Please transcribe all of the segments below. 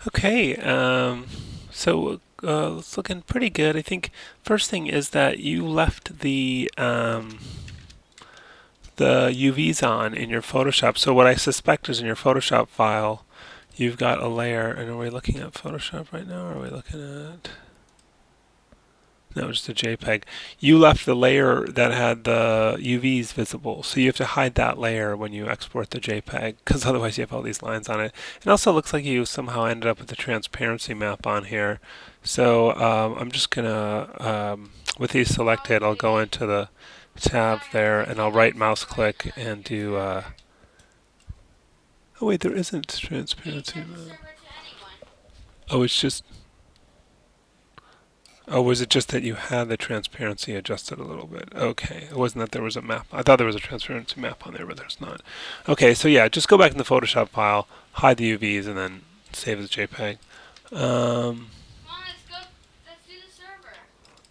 Okay, it's looking pretty good. I think first thing is that you left the UVs on in your Photoshop. So what I suspect is in your Photoshop file, you've got a layer. And are we looking at Photoshop right now? Or are we looking at no, just a JPEG. You left the layer that had the UVs visible, so you have to hide that layer when you export the JPEG, because otherwise you have all these lines on it. It also looks like you somehow ended up with the transparency map on here. So I'm just gonna, with these selected, I'll go into the tab there and I'll right mouse click and do, oh wait, there isn't transparency map. Oh, it's just, oh, was it just that you had the transparency adjusted a little bit? Okay, it wasn't that there was a map. I thought there was a transparency map on there, but there's not. Okay, so yeah, just go back in the Photoshop file, hide the UVs, and then save as JPEG. Um,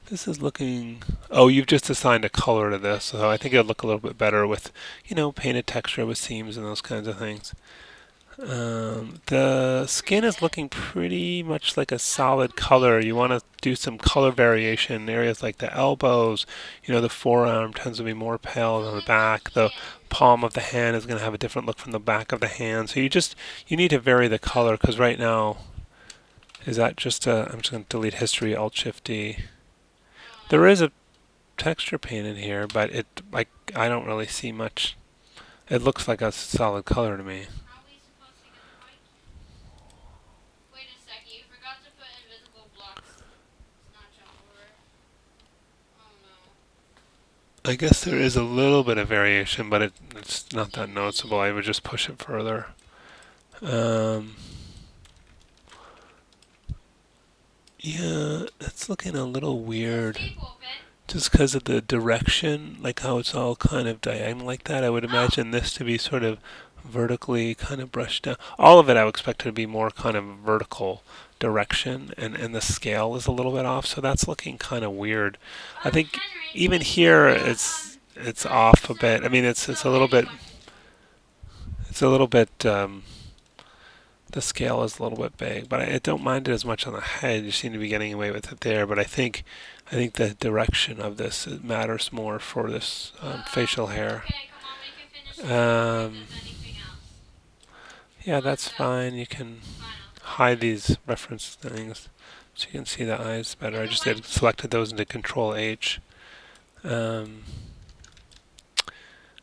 this is looking. Oh, you've just assigned a color to this, so I think it'll look a little bit better with, painted texture with seams and those kinds of things. The skin is looking pretty much like a solid color. You want to do some color variation in areas like the elbows. The forearm tends to be more pale than the back. The palm of the hand is going to have a different look from the back of the hand. So you need to vary the color because right now, is that just a, I'm just going to delete history, Alt Shift D. There is a texture paint in here, but I don't really see much. It looks like a solid color to me. I guess there is a little bit of variation, but it's not that noticeable. I would just push it further. Um, yeah, it's looking a little weird. Just because of the direction, like how it's all kind of diagonal like that, I would imagine this to be sort of vertically kind of brushed down. All of it I would expect to be more kind of vertical direction, and the scale is a little bit off, so that's looking kind of weird. I think even here it's off a bit. I mean, it's a little bit it's a little bit the scale is a little bit big, but I don't mind it as much on the head. You seem to be getting away with it there, but I think the direction of this matters more for this facial hair. Um, yeah, that's fine. You can hide these reference things so you can see the eyes better. I just selected those into Control H. Um,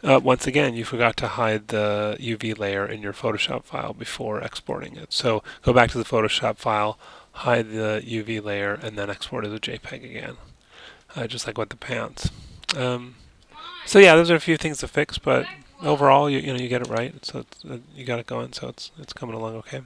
once again, you forgot to hide the UV layer in your Photoshop file before exporting it. So go back to the Photoshop file, hide the UV layer, and then export it as a JPEG again, just like with the pants. Um, so yeah, those are a few things to fix, but overall, you get it right. So you got it going. So it's coming along okay.